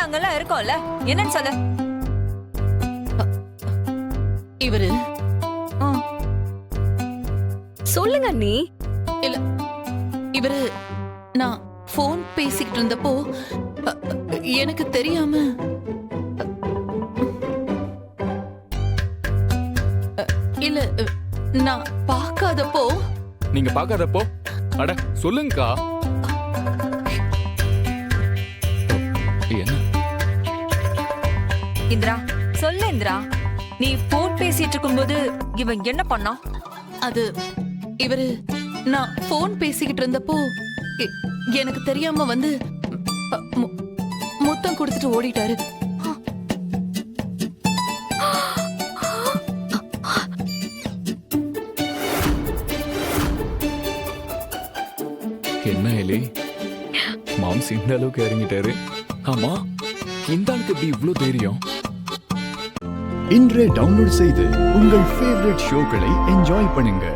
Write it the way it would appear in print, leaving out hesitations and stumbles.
நாங்கெல்லாம் இருக்கோம்ல, என்னன்னு சொல்லு. இவரு சொல்லுங்க நீ. இல்ல, இவரு நான் போன் பேசிக்கிட்டு இருந்தப்போ எனக்கு தெரியாம இல்ல, நான் பார்க்காதப்போ. நீங்க பார்க்காதப்போ? அட சொல்லுங்கக்கா. என்ன இந்திரா, சொல்லு இந்திரா. நீ போன் பேசிட்டு இருக்கும்போது இவன் என்ன பண்ணா? அது இவரு நான் போன் பேசிக்கிட்டு இருந்தப்போ எனக்கு தெரியாம வந்து முத்தம் கொடுத்துட்டு ஓடிட்டாரு. என்ன எலி, மாம்ஸ் இந்த அளவுக்கு இறங்கிட்டாரு. ஆமா, இந்த ஆளுக்கு எப்படி இவ்ளோ தைரியம்? இன்றே டவுன்லோட் செய்து உங்கள் ஃபேவரட் ஷோக்களை என்ஜாய் பண்ணுங்க.